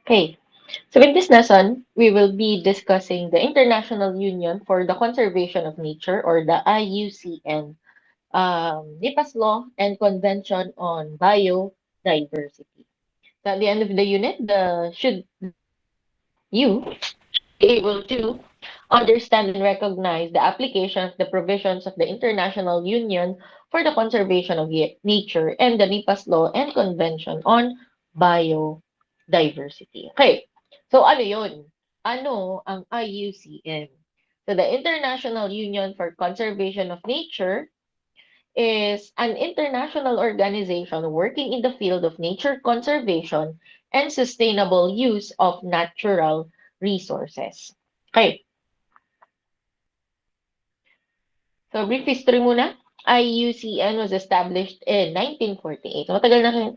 Okay, so in this lesson, we will be discussing the International Union for the Conservation of Nature, or the IUCN, NIPAS Law and Convention on Biodiversity. So at the end of the unit, you be able to understand and recognize the applications, the provisions of the International Union for the Conservation of Nature and the NIPAS Law and Convention on Biodiversity. Okay, so ano yun? Ano ang IUCN? So the International Union for Conservation of Nature is an international organization working in the field of nature conservation and sustainable use of natural resources. Okay, so brief history muna. IUCN was established in 1948.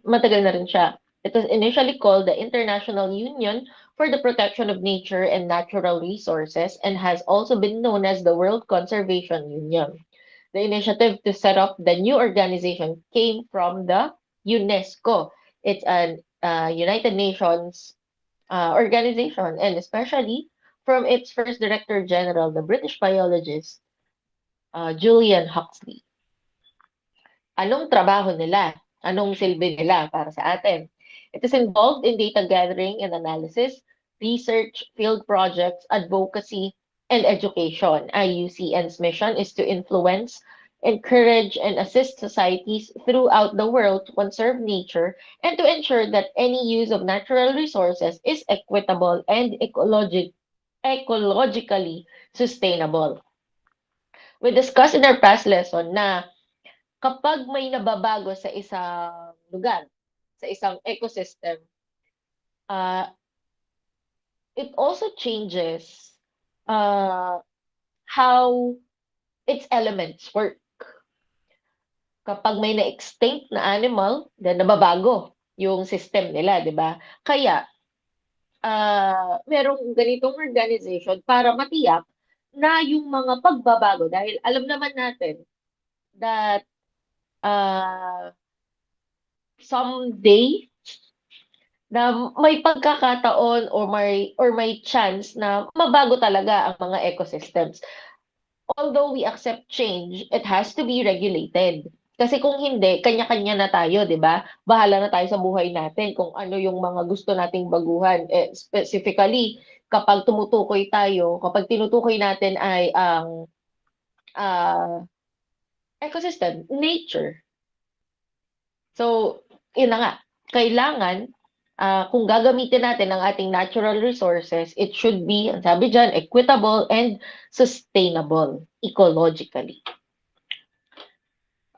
Matagal na rin siya. It was initially called the International Union for the Protection of Nature and Natural Resources and has also been known as the World Conservation Union. The initiative to set up the new organization came from the UNESCO. It's an United Nations organization, and especially from its first Director General, the British biologist Julian Huxley. Anong trabaho nila? Anong silbi nila para sa atin? It is involved in data gathering and analysis, research, field projects, advocacy, and education. IUCN's mission is to influence, encourage, and assist societies throughout the world to conserve nature and to ensure that any use of natural resources is equitable and ecologically sustainable. We discussed in our past lesson na kapag may nababago sa isang lugar, sa isang ecosystem, uh, it also changes uh, how its elements work. Kapag may na-extinct na animal, then nababago yung system nila, di ba? Kaya, merong ganitong organization para matiyak na yung mga pagbabago, dahil alam naman natin that uh, someday na may pagkakataon or may chance na mabago talaga ang mga ecosystems. Although we accept change, it has to be regulated. Kasi kung hindi, kanya-kanya na tayo, 'di ba? Bahala na tayo sa buhay natin kung ano yung mga gusto nating baguhan. Specifically, kapag tinutukoy natin ay ang ah, ecosystem, nature. So, yun na nga, kailangan, kung gagamitin natin ang ating natural resources, it should be, ang sabi dyan, equitable and sustainable ecologically.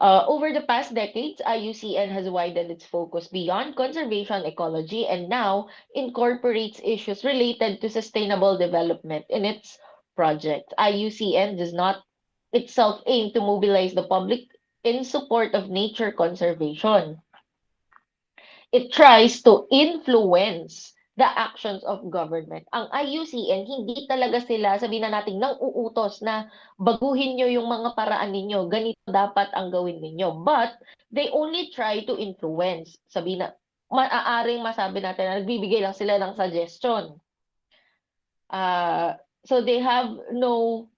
Over the past decades, IUCN has widened its focus beyond conservation ecology and now incorporates issues related to sustainable development in its projects. IUCN does not itself aim to mobilize the public in support of nature conservation. It tries to influence the actions of government. Ang IUCN, hindi talaga sila, sabihin na natin, nang uutos na baguhin nyo yung mga paraan ninyo, ganito dapat ang gawin ninyo. But, they only try to influence. Sabihin na, maaaring masabi natin na nagbibigay lang sila ng suggestion. So, they have no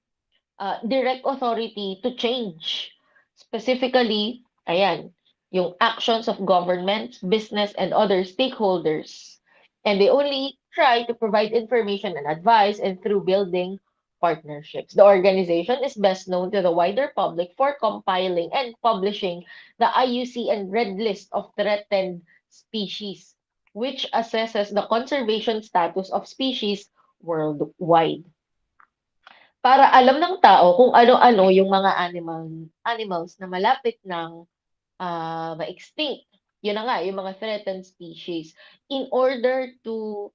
direct authority to change. Specifically, ayan, yung actions of governments, business, and other stakeholders. And they only try to provide information and advice and through building partnerships. The organization is best known to the wider public for compiling and publishing the IUCN Red List of Threatened Species, which assesses the conservation status of species worldwide para alam ng tao kung ano-ano yung mga animals na malapit ng ma-extinct. Yun na nga, yung mga threatened species. In order to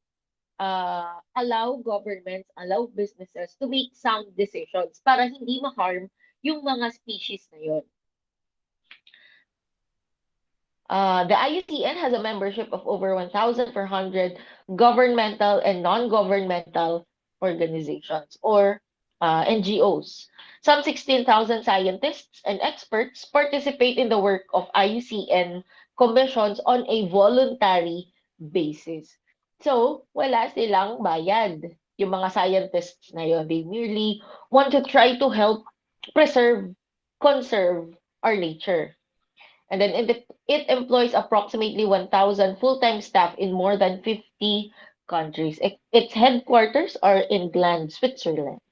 allow governments, allow businesses to make sound decisions para hindi ma-harm yung mga species na yun. The IUCN has a membership of over 1,400 governmental and non-governmental organizations or NGOs. Some 16,000 scientists and experts participate in the work of IUCN commissions on a voluntary basis. So, wala silang bayad. Yung mga scientists na yun, they merely want to try to help preserve, conserve our nature. And then it employs approximately 1,000 full-time staff in more than 50 countries. Its headquarters are in Gland, Switzerland.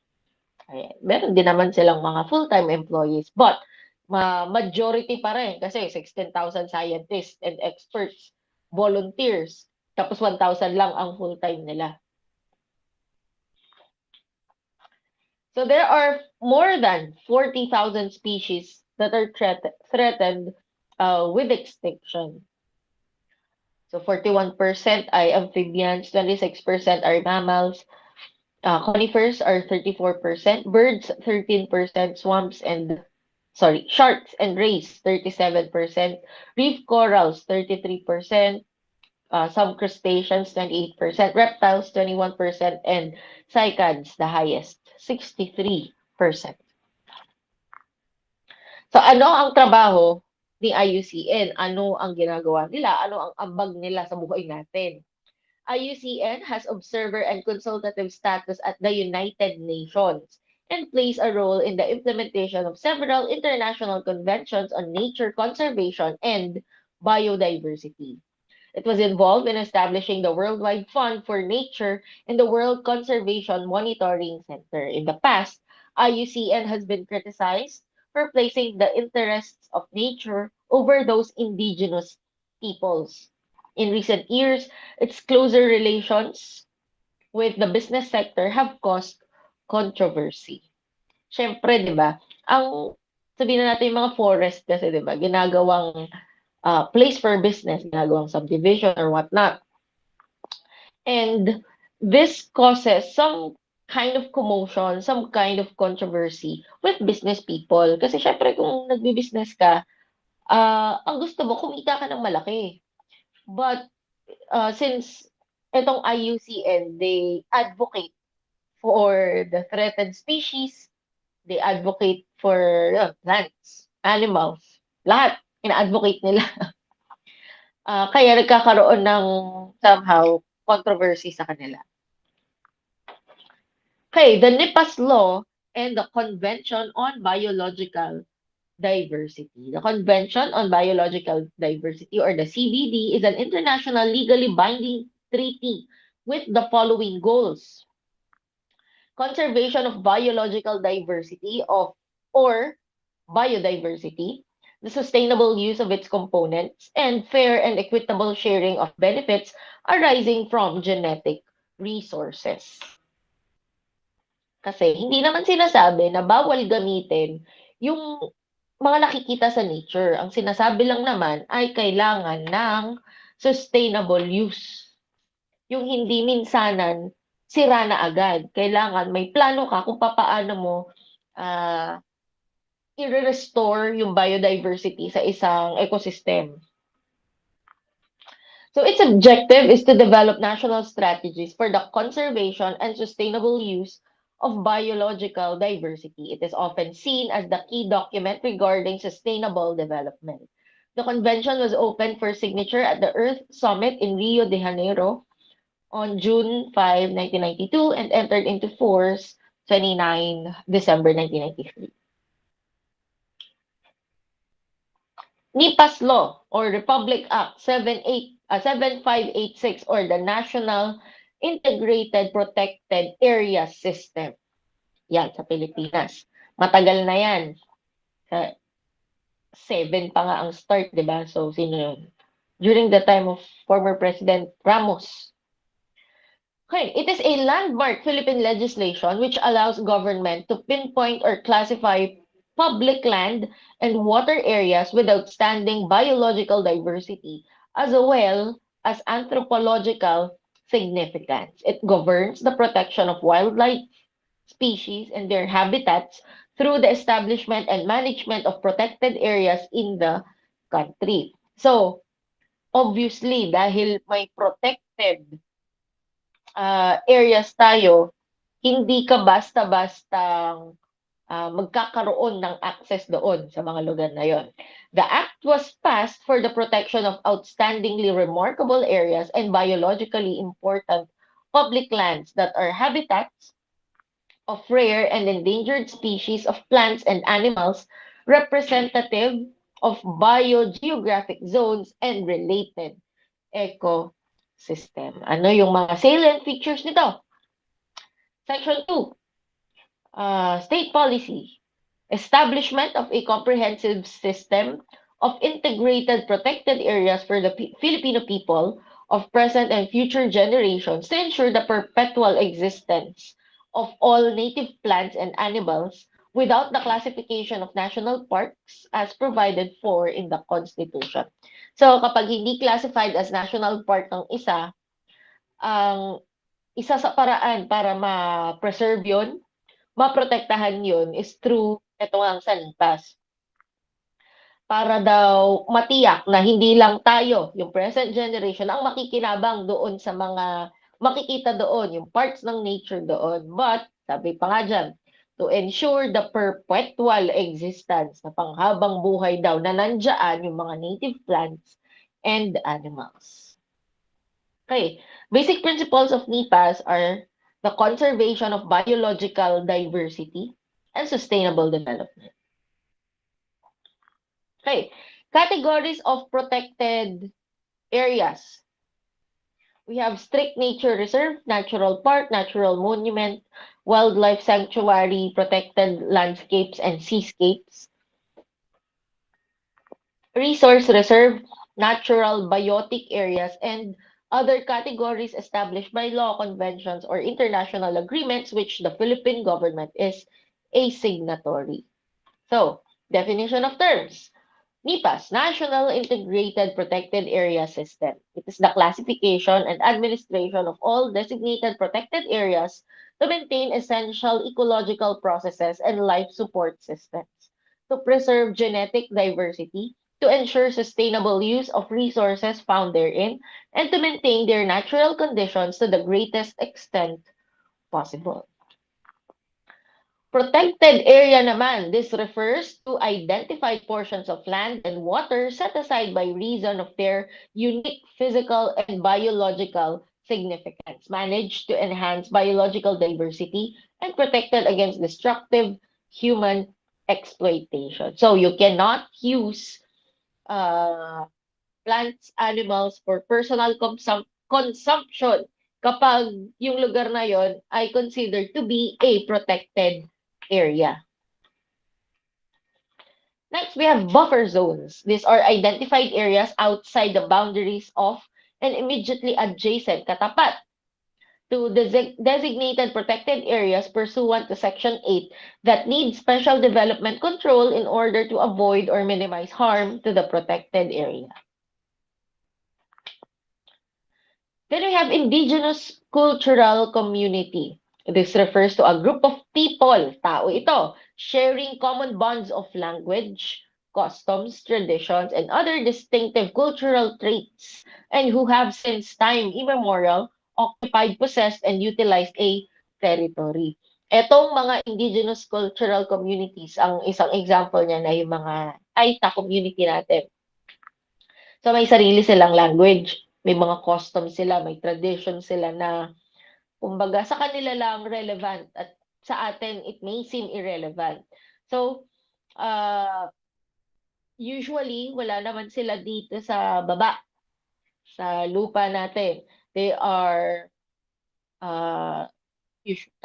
Ayan. Meron din naman silang mga full-time employees. But, majority pa rin kasi 16,000 scientists and experts, volunteers. Tapos 1,000 lang ang full-time nila. So there are more than 40,000 species that are threatened with extinction. So 41% ay amphibians, 26% are mammals, conifers are 34%, birds 13%, sharks and rays 37%, reef corals 33%, some crustaceans 28%, reptiles 21%, and cycads the highest 63%. So ano ang trabaho ni IUCN? Ano ang ginagawa nila? Ano ang ambag nila sa buhay natin? IUCN has observer and consultative status at the United Nations and plays a role in the implementation of several international conventions on nature conservation and biodiversity. It was involved in establishing the Worldwide Fund for Nature and the World Conservation Monitoring Center. In the past, IUCN has been criticized for placing the interests of nature over those indigenous peoples. In recent years, its closer relations with the business sector have caused controversy. Siyempre, di ba, ang sabihin na natin yung mga forest kasi, di ba, ginagawang place for business, ginagawang subdivision or whatnot. And this causes some kind of commotion, some kind of controversy with business people. Kasi syempre kung nagbi-business ka, ang gusto mo, kumita ka ng malaki. But since itong IUCN, they advocate for the threatened species, they advocate for plants, animals, lahat, ina-advocate nila. Kaya nagkakaroon ng somehow controversy sa kanila. Okay, the NIPAS law and the Convention on Biological Diversity. The Convention on Biological Diversity, or the CBD, is an international legally binding treaty with the following goals: conservation of biological diversity or biodiversity, the sustainable use of its components, and fair and equitable sharing of benefits arising from genetic resources. Kasi hindi naman sinasabi na bawal gamitin yung mga nakikita sa nature. Ang sinasabi lang naman ay kailangan ng sustainable use. Yung hindi minsanan, sira na agad. Kailangan may plano ka kung papaano mo uh, i-restore yung biodiversity sa isang ecosystem. So its objective is to develop national strategies for the conservation and sustainable use of biological diversity. It is often seen as the key document regarding sustainable development. The convention was opened for signature at the Earth Summit in Rio de Janeiro on June 5, 1992, and entered into force 29 December 1993. NIPAS Law or Republic Act 7586, or the National Integrated Protected Area System. Yan, sa Pilipinas. Matagal na yan. Sa 7 pa nga ang start, di ba? So, sino yun? During the time of former President Ramos. Okay, it is a landmark Philippine legislation which allows government to pinpoint or classify public land and water areas with outstanding biological diversity as well as anthropological significance. It governs the protection of wildlife species and their habitats through the establishment and management of protected areas in the country. So, obviously, dahil may protected areas tayo, hindi ka basta-bastang magkakaroon ng access doon sa mga lugar na yon. The act was passed for the protection of outstandingly remarkable areas and biologically important public lands that are habitats of rare and endangered species of plants and animals representative of biogeographic zones and related ecosystem. Ano yung mga salient features nito? Section 2, state policy. Establishment of a comprehensive system of integrated protected areas for the Filipino people of present and future generations to ensure the perpetual existence of all native plants and animals without the classification of national parks as provided for in the Constitution. So, kapag hindi classified as national park ng isa, ang isa sa paraan para ma-preserve yun, maprotektahan yun is through ito ang sa NIPAS. Para daw matiyak na hindi lang tayo, yung present generation, ang makikinabang doon sa mga makikita doon, yung parts ng nature doon. But, sabi pa nga dyan, to ensure the perpetual existence na panghabang buhay daw na nandyan yung mga native plants and animals. Okay, basic principles of NIPAS are the conservation of biological diversity and sustainable development. Okay, categories of protected areas. We have strict nature reserve, natural park, natural monument, wildlife sanctuary, protected landscapes and seascapes. Resource reserve, natural biotic areas, and other categories established by law, conventions, or international agreements which the Philippine government is a signatory. So, definition of terms. NIPAS, National Integrated Protected Area System. It is the classification and administration of all designated protected areas to maintain essential ecological processes and life support systems, to preserve genetic diversity, to ensure sustainable use of resources found therein, and to maintain their natural conditions to the greatest extent possible. Protected area naman, this refers to identified portions of land and water set aside by reason of their unique physical and biological significance, managed to enhance biological diversity and protected against destructive human exploitation. So you cannot use plants, animals for personal consumption kapag yung lugar na yon ay considered to be a protected area. Next, we have buffer zones. These are identified areas outside the boundaries of and immediately adjacent, katapat, to designated protected areas pursuant to Section 8 that need special development control in order to avoid or minimize harm to the protected area. Then we have Indigenous cultural community. This refers to a group of people, tao ito, sharing common bonds of language, customs, traditions, and other distinctive cultural traits, and who have since time immemorial occupied, possessed, and utilized a territory. Etong mga indigenous cultural communities, ang isang example niya na yung mga Aita community natin. So may sarili silang language, may mga customs sila, may tradition sila na kumbaga sa kanila lang relevant at sa atin it may seem irrelevant. So usually wala naman sila dito sa baba sa lupa natin. They are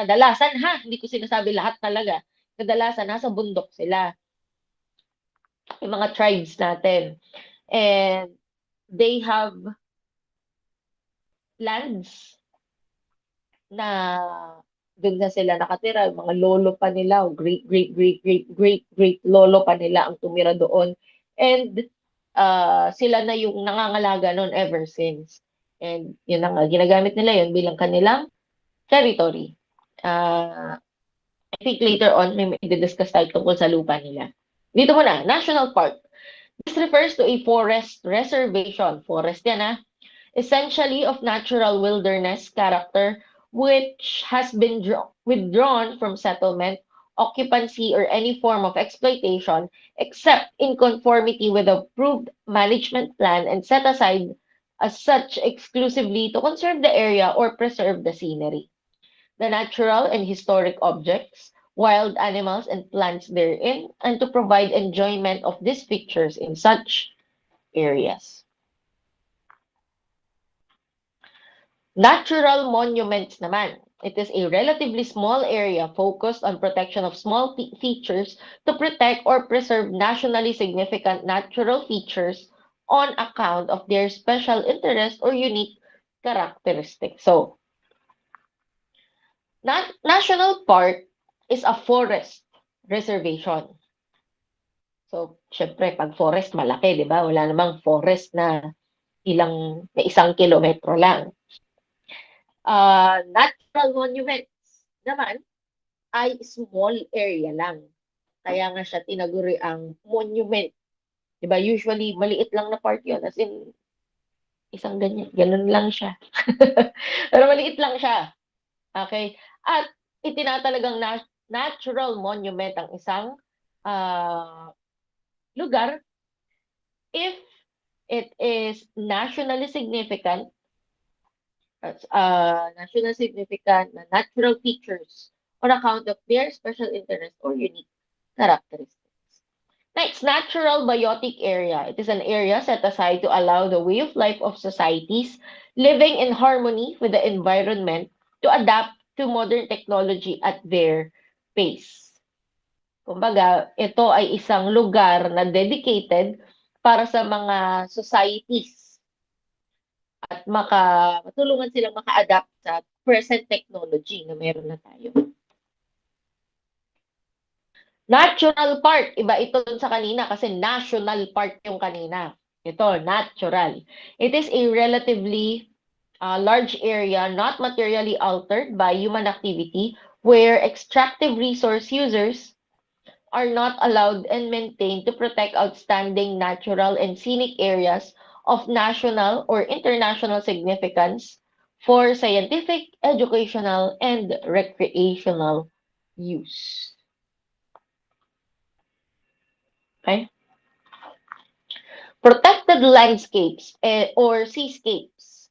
kadalasan hindi ko sinasabi lahat talaga. Kadalasan nasa bundok sila. Yung mga tribes natin. And they have lands na doon na sila nakatira, yung mga lolo pa nila, great lolo pa nila ang tumira doon. And sila na yung nangangalaga noon ever since. And yun na nga, ginagamit nila yun bilang kanilang territory. I think later on, may i-discuss tayo tungkol sa lupa nila. Dito muna, National Park. This refers to a forest reservation. Forest yan essentially of natural wilderness character which has been withdrawn from settlement occupancy, or any form of exploitation except in conformity with the approved management plan and set aside as such exclusively to conserve the area or preserve the scenery, the natural and historic objects, wild animals and plants therein, and to provide enjoyment of these features in such areas. Natural monuments naman. It is a relatively small area focused on protection of small features to protect or preserve nationally significant natural features on account of their special interest or unique characteristics. So, national park is a forest reservation. So, syempre, pag forest, malaki, di ba? Wala namang forest na 1 kilometro lang. Natural monuments naman ay small area lang. Kaya nga siya tinaguri ang monument. Diba? Usually, maliit lang na part yun. As in, isang ganyan. Ganun lang siya. Pero maliit lang siya. Okay? At itinatalagang natural monument ang isang lugar if it is national significant na natural features on account of their special interest or unique characteristics. Next, natural biotic area. It is an area set aside to allow the way of life of societies living in harmony with the environment to adapt to modern technology at their pace. Kumbaga, ito ay isang lugar na dedicated para sa mga societies at matulungan silang maka-adapt sa present technology na meron na tayo. Natural park, iba ito dun sa kanina kasi national park yung kanina. Ito, natural. It is a relatively large area not materially altered by human activity where extractive resource users are not allowed and maintained to protect outstanding natural and scenic areas of national or international significance for scientific, educational, and recreational use. Okay? Protected landscapes or seascapes.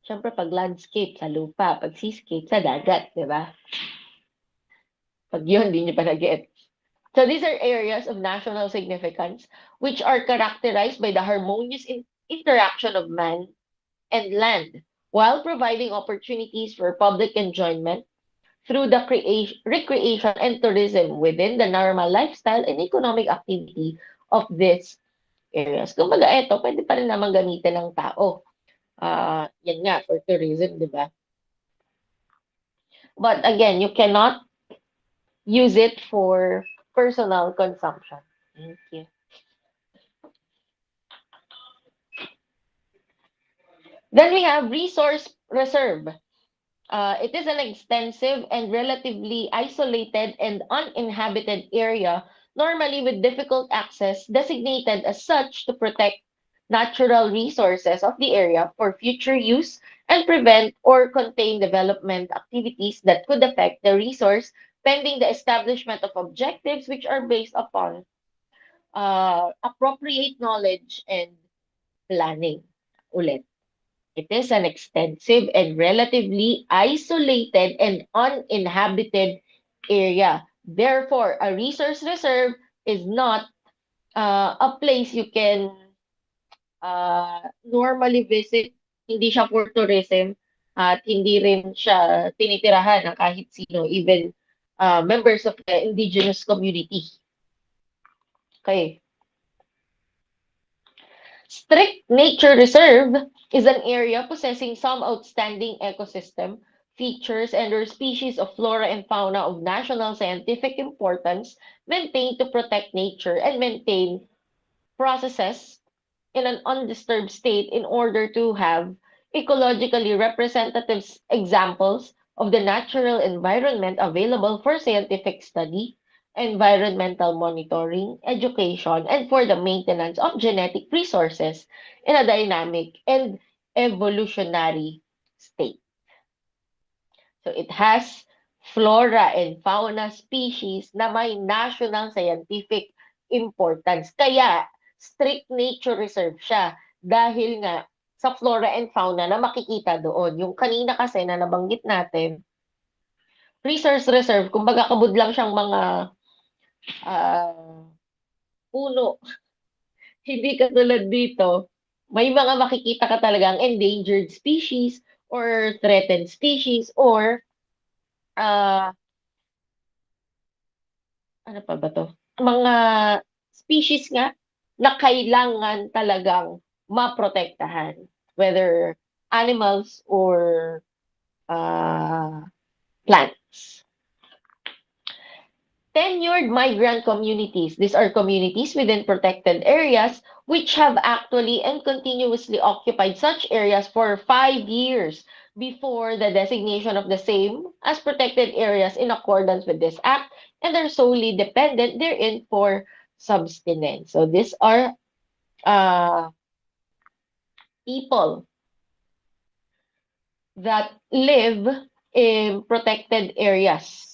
Siyempre, pag landscape sa lupa, pag seascape sa dagat, di ba? Pag yun, hindi nyo pa na-get. So these are areas of national significance which are characterized by the harmonious interaction of man and land while providing opportunities for public enjoyment through the recreation and tourism within the normal lifestyle and economic activity of these areas. Kumbaga, ito, pwede pa rin naman gamitin ng tao. Yan nga, for tourism, di ba? But again, you cannot use it for personal consumption. Thank you. Then we have resource reserve. It is an extensive and relatively isolated and uninhabited area, normally with difficult access, designated as such to protect natural resources of the area for future use and prevent or contain development activities that could affect the resource pending the establishment of objectives which are based upon appropriate knowledge and planning. Ulit. It is an extensive and relatively isolated and uninhabited area. Therefore, a resource reserve is not a place you can normally visit. Hindi siya for tourism at hindi rin siya tinitirahan ng kahit sino, even members of the indigenous community. Okay. Strict nature reserve is an area possessing some outstanding ecosystem features and/or species of flora and fauna of national scientific importance maintained to protect nature and maintain processes in an undisturbed state in order to have ecologically representative examples of the natural environment available for scientific study, environmental monitoring, education, and for the maintenance of genetic resources in a dynamic and evolutionary state. So it has flora and fauna species na may national scientific importance. Kaya, strict nature reserve siya dahil nga sa flora and fauna na makikita doon. Yung kanina kasi na nabanggit natin, resource reserve, kumbaga kabud lang siyang mga puno. Hindi katulad dito, may mga makikita ka talagang endangered species or threatened species or uh, ano pa ba 'to? Mga species nga na kailangan talagang maprotektahan, whether animals or uh, plants. Tenured migrant communities. These are communities within protected areas which have actually and continuously occupied such areas for 5 years before the designation of the same as protected areas in accordance with this act, and are solely dependent therein for subsistence. So these are uh, people that live in protected areas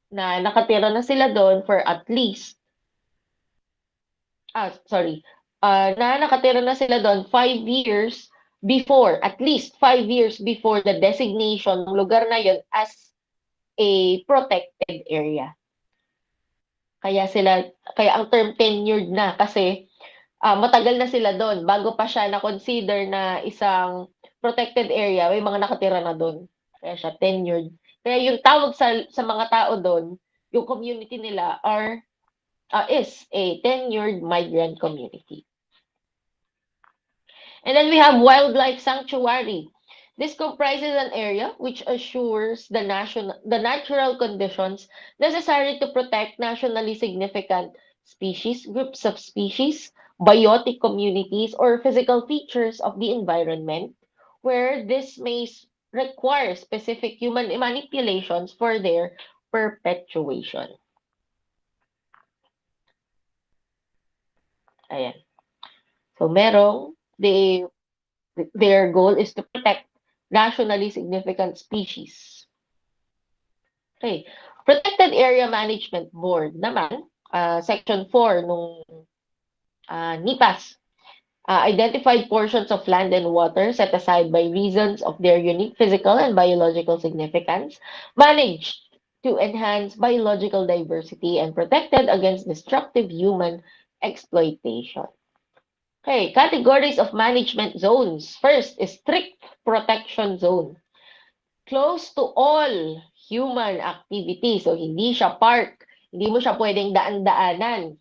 na nakatira na sila doon for at least na nakatira na sila doon 5 years before, at least 5 years before the designation ng lugar na yun as a protected area. Kaya ang term tenured na kasi matagal na sila doon bago pa siya na-consider na isang protected area, may mga nakatira na doon. Kaya siya tenured. Kaya yung tawag sa mga tao doon, yung community nila is a tenured migrant community. And then we have wildlife sanctuary. This comprises an area which assures the natural conditions necessary to protect nationally significant species, groups of species, biotic communities, or physical features of the environment, where this may require specific human manipulations for their perpetuation. Ayan. So, their goal is to protect nationally significant species. Okay. Protected Area Management Board naman, Section 4 nung NIPAS, identified portions of land and water set aside by reasons of their unique physical and biological significance, managed to enhance biological diversity and protected against destructive human exploitation. Okay, categories of management zones. First is strict protection zone. Close to all human activity. So, hindi siya park. Hindi mo siya pwedeng daan-daanan.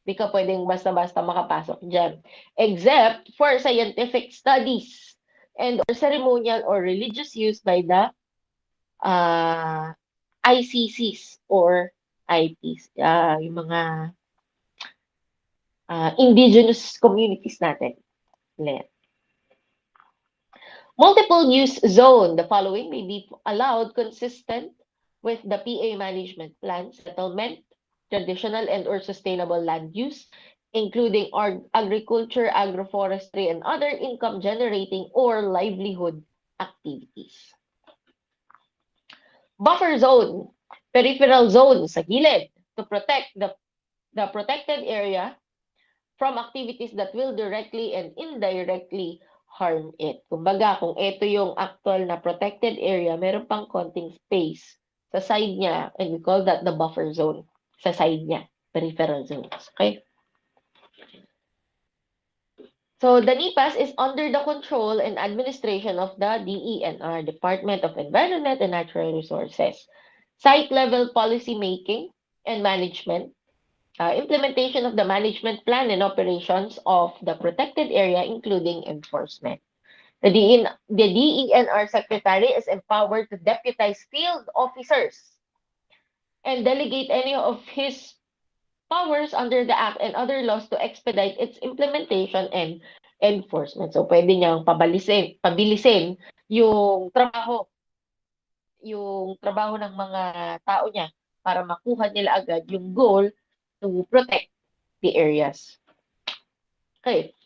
Hindi ka pwedeng basta-basta makapasok dyan. Except for scientific studies and or ceremonial or religious use by the ICCs or IPs. Yung mga indigenous communities natin. Multiple use zone. The following may be allowed consistent with the PA management plan: settlement, traditional and or sustainable land use, including agriculture, agroforestry, and other income generating or livelihood activities. Buffer zone, peripheral zone sa gilid to protect the protected area from activities that will directly and indirectly harm it. Kumbaga, kung ito yung actual na protected area, meron pang konting space sa side niya, and we call that the buffer zone sa side niya, peripheral zones. Okay? So, the NIPAS is under the control and administration of the DENR, Department of Environment and Natural Resources. Site-level policy making and management, implementation of the management plan and operations of the protected area, including enforcement. The DENR Secretary is empowered to deputize field officers and delegate any of his powers under the Act and other laws to expedite its implementation and enforcement. So, pwede niyang pabilisin yung trabaho ng mga tao niya para makuha nila agad yung goal to protect the areas. Okay.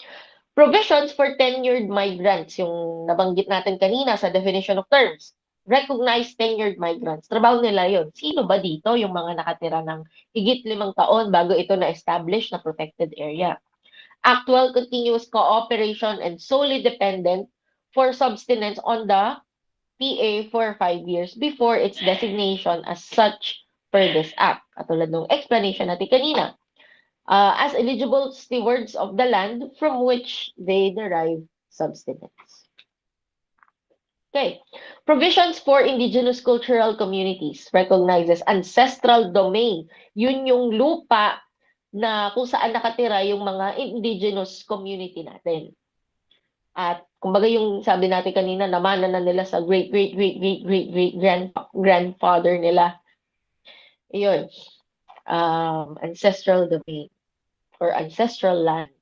Provisions for tenured migrants, yung nabanggit natin kanina sa definition of terms. recognized tenured migrants. Trabaho nila yon. Sino ba dito yung mga nakatira ng higit 5 taon bago ito na-establish na protected area? Actual continuous cooperation and solely dependent for subsistence on the PA for 5 years before its designation as such per this act. Katulad ng explanation natin kanina. As eligible stewards of the land from which they derive subsistence. Okay. Provisions for indigenous cultural communities recognizes ancestral domain. Yun yung lupa na kung saan nakatira yung mga indigenous community natin. At kumbaga yung sabi natin kanina, namana na nila sa grandfather nila. Yun. Ancestral domain or ancestral land.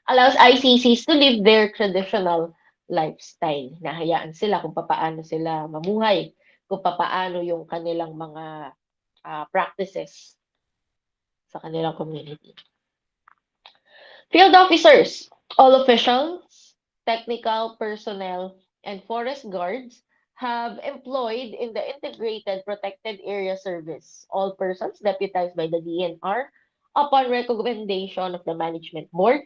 Allows ICCs to live their traditional lifestyle. Nahayaan sila kung paano sila mamuhay, kung paano yung kanilang mga practices sa kanilang community. Field officers, all officials, technical personnel, and forest guards have employed in the Integrated Protected Area Service all persons deputized by the DNR upon recommendation of the Management Board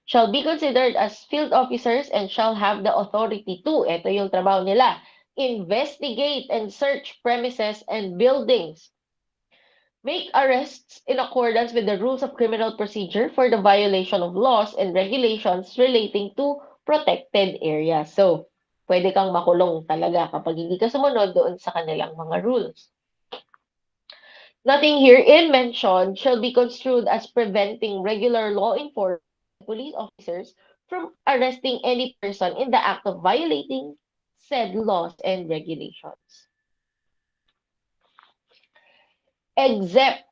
shall be considered as field officers and shall have the authority to, ito yung trabaho nila, investigate and search premises and buildings, make arrests in accordance with the rules of criminal procedure for the violation of laws and regulations relating to protected areas. So, pwede kang makulong talaga kapag hindi ka sumunod doon sa kanilang mga rules. Nothing herein mentioned shall be construed as preventing regular law enforcement police officers from arresting any person in the act of violating said laws and regulations. Except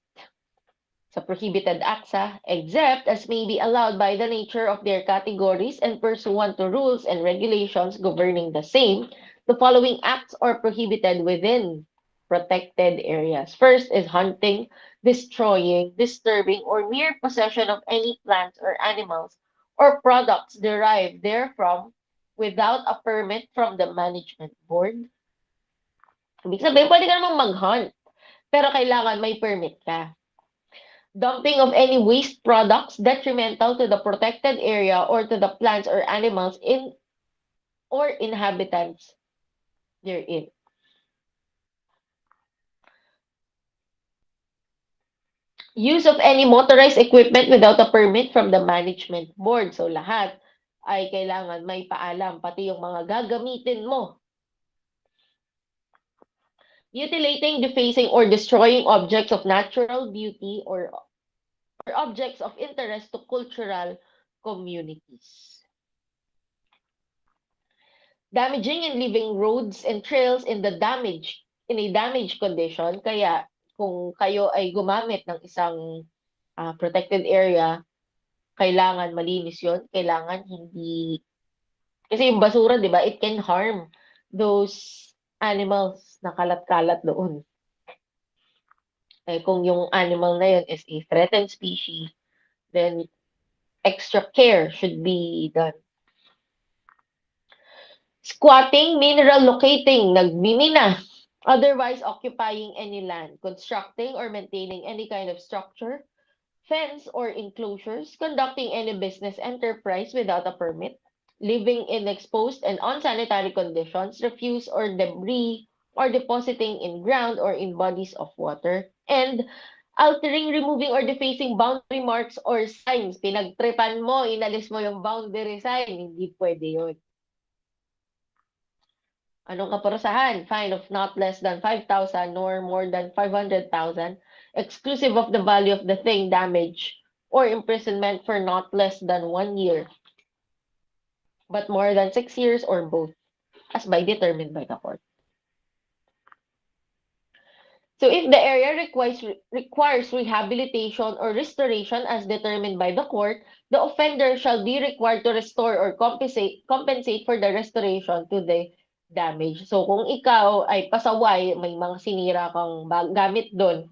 sa prohibited acts, except as may be allowed by the nature of their categories and pursuant to rules and regulations governing the same, the following acts are prohibited within protected areas. First is hunting, destroying, disturbing, or mere possession of any plants or animals or products derived therefrom without a permit from the management board. Ibig sabihin, pwede ka namang mag-hunt, pero kailangan may permit ka. Dumping of any waste products detrimental to the protected area or to the plants or animals in or inhabitants therein. Use of any motorized equipment without a permit from the management board. So lahat ay kailangan may paalam, pati yung mga gagamitin mo. Mutilating, defacing, or destroying objects of natural beauty or objects of interest to cultural communities. Damaging and leaving roads and trails in a damaged condition. Kaya kung kayo ay gumamit ng isang protected area, kailangan malinis yon, kailangan hindi, kasi yung basura, di ba, it can harm those animals na kalat-kalat doon. Eh, kung yung animal na yun is a threatened species, then extra care should be done. Squatting, mineral locating, nagmimina, otherwise occupying any land, constructing or maintaining any kind of structure, fence or enclosures, conducting any business enterprise without a permit, living in exposed and unsanitary conditions, refuse or debris, or depositing in ground or in bodies of water, and altering, removing, or defacing boundary marks or signs. Pinagtripan mo, inalis mo yung boundary sign, hindi pwede yun. Anong kaparusahan? Fine of not less than 5,000 nor more than 500,000, exclusive of the value of the thing damaged, or imprisonment for not less than 1 year, but more than 6 years or both, as by determined by the court. So if the area requires rehabilitation or restoration as determined by the court, the offender shall be required to restore or compensate for the restoration to the damage. So kung ikaw ay pasaway, may mga sinira kang gamit doon,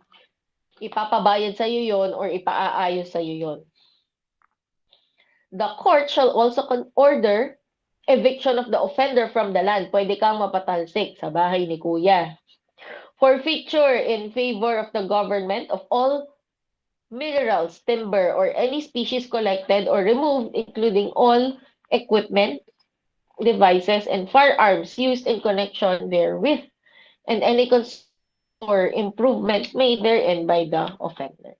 ipapabayad sa iyo yon or ipaaayos sa iyo yon. The court shall also order Eviction of the offender from the land. Pwede kang mapatalsik sa bahay ni kuya. Forfeiture in favor of the government of all minerals, timber, or any species collected or removed, including all equipment, devices, and firearms used in connection therewith, and any construction or improvement made therein by the offender.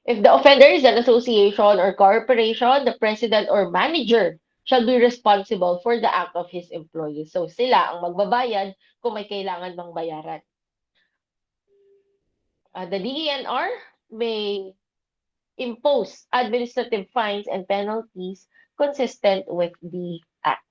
If the offender is an association or corporation, the president or manager shall be responsible for the act of his employees. So sila ang magbabayad kung may kailangan bang bayaran. The DENR may impose administrative fines and penalties consistent with the act.